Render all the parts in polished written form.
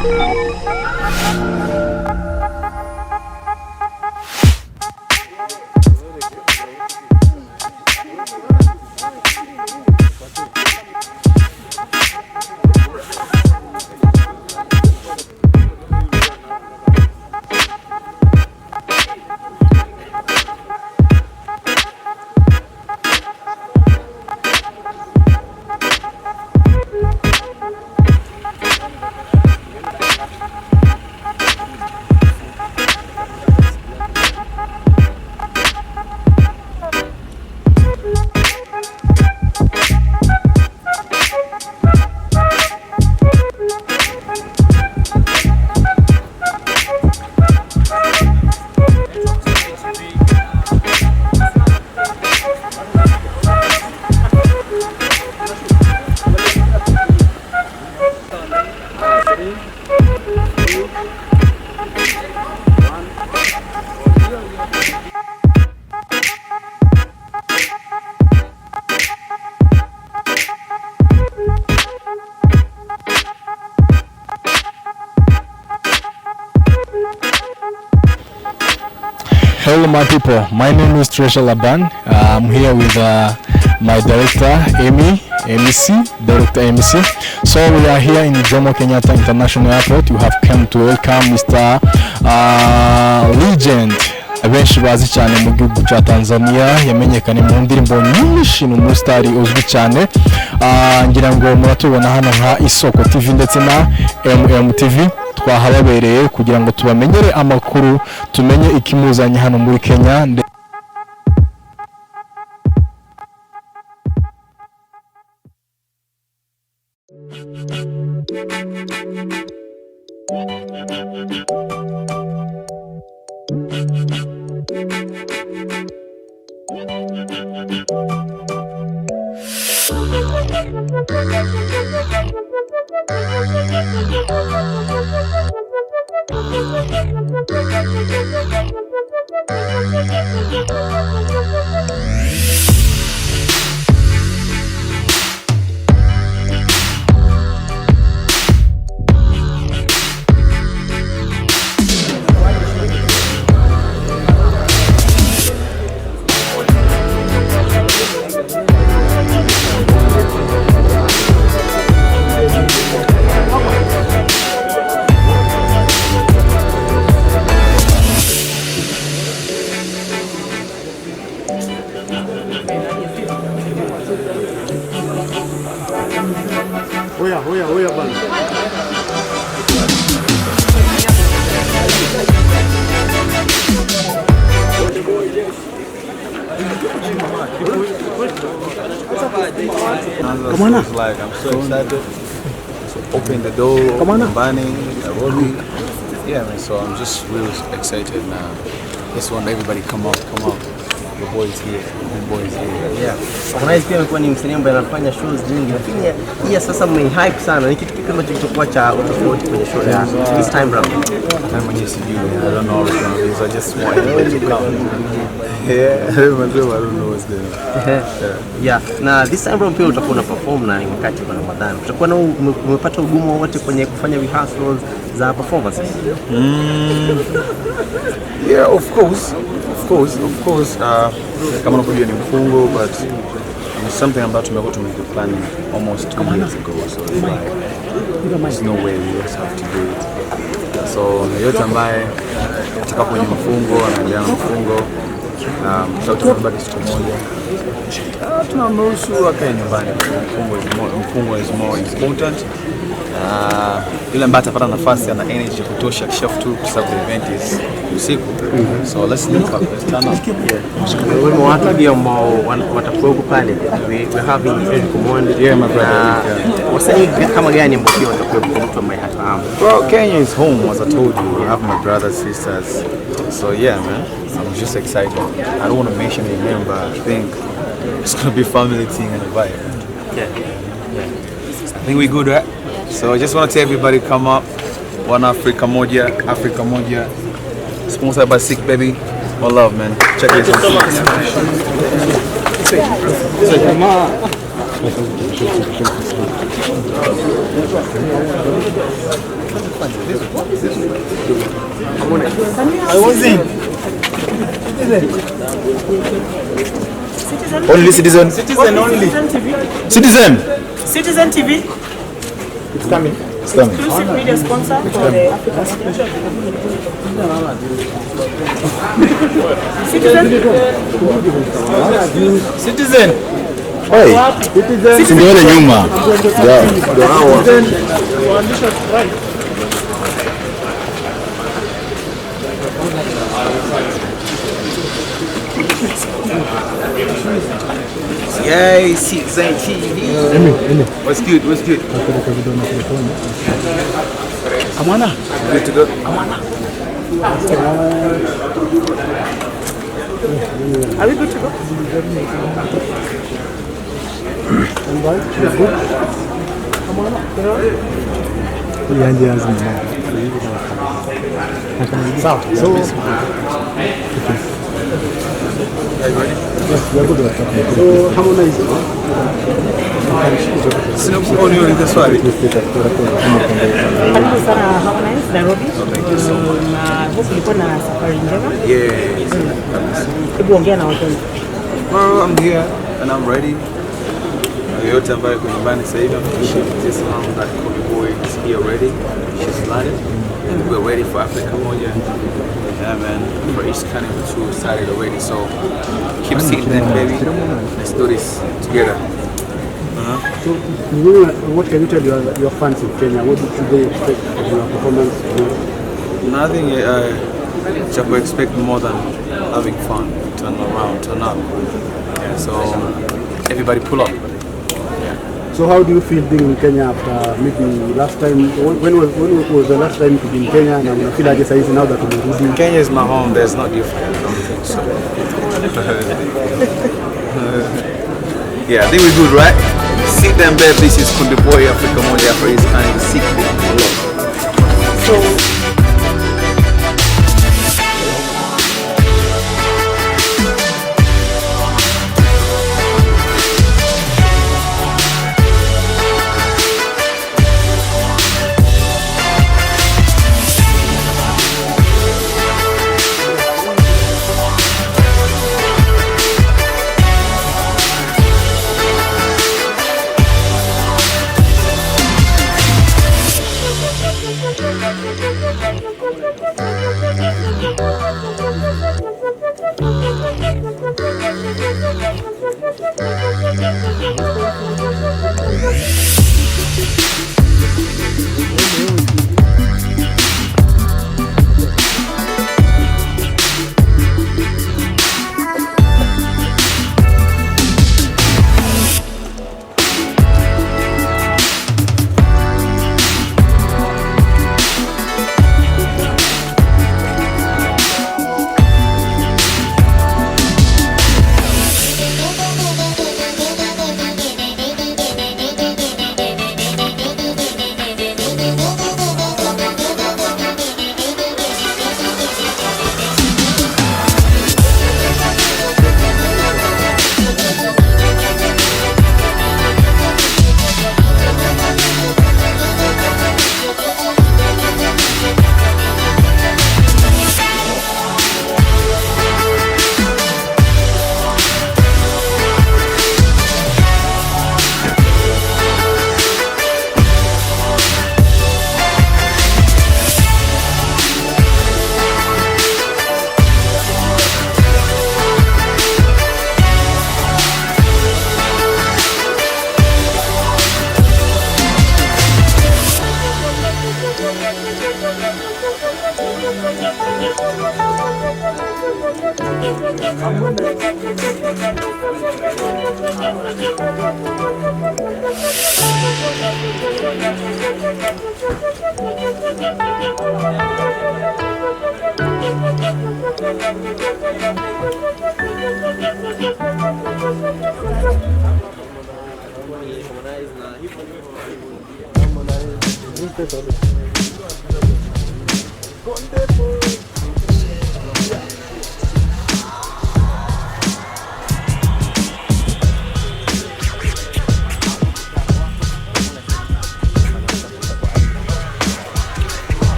Hello my people, my name is Treasure Laban. I'm here with my director Director MC. So we are here in Jomo Kenyatta International Airport. You have come to welcome Mr. Legend. Abenshi bazi cyane mu gihugu cya Tanzania, yamenyekanye mu ndirimbo nyinshi n'umusitari uzwi cyane. Ngira ngo muratubona hano nka ISOOKO TV ndetse na TV. Twahababereye kugira ngo tubamenyere amakuru, tumenye ikimuzanye hano muri Kenya. Oya bana. Come on. Like I'm so excited. So open the door. Come on. Banning, rolling. Yeah, man. So I'm just really excited now. Just want everybody come out. The boys here. Yeah. Harmonize pia amekuwa ni msanii ambaye anafanya shows nyingi, lakini hii sasa hype sana. Ni kitu kama kilichokuwa cha tofauti kwenye show ya this time round. I'm just I don't know how it's gonna be, so I just want everybody to come. Yeah, I don't know what's going on. Yeah. Na this time round pia utakuwa na perform na wakati wa Ramadhani. Utakuwa na umepata ugumu wote kwenye kufanya rehearsals za performances? Yeah, of course. Kama unavyojua ni mfungo, but it's something about to make a plan almost 2 years ago, so it's like there's no way we just have to do it. So yote ambaye ataka kwenye mfungo anaendelea na mfungo, tutabaki siku moja. Tunamruhusu akae nyumbani. Mfungo is more important. Yule ambaye atapata nafasi ana energy kutosha kishafutu kwa sababu event is usiku. So let's link up, let's turn up. Yeah. Wewe watu pia ambao watakuwa pale. We having Eric Command. Yeah, my brother. Wasanii kama gani ambao pia watakuwa kwa mtu ambaye hatafahamu? Well, Kenya is home, as I told you. I have my brothers, sisters. So yeah, man. I'm just excited. I don't want to mention their name, but I think it's gonna be a family thing and a vibe. Yeah. I think we good, right? So I just want to tell everybody, come up. One Africa Moja. Sponsored by Sick Baby. One love, man. Check this out. Only Citizen? Citizen only. Citizen? Citizen TV. It's coming. It's coming. Exclusive media sponsor for the Africa Special. Citizen? Hey. Citizen nyuma. Yay, Citizen TV. What's good? What's good? Amana. Good to go. Are we good to go? So Harmonize. Karibu sana Harmonize Nairobi. Na huko nilikuwa na safari njema. Hebu ongea na watu. Well, I'm here and I'm ready. Yote ambayo kwa nyumbani sasa hivi this mom that Kondeboy is here already. She's landed. We're ready for Africa moja. Yeah man, for East Carnival 2 started already, so keep sitting there baby. Let's do this together. So what can you tell your fans in Kenya? What should they expect from your performance? Nothing to expect more than having fun, turn around, turn up. Yeah, so everybody pull up. So how do you feel being in Kenya after maybe last time? When was the last time to be in Kenya? And I feel like it's easy now that we're in Kenya is my home. There's not different. I don't think so. Yeah, I think we're good, right? Sit them babe. This is Kondeboy Africa Moja for his kind of secret. So.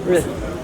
Really?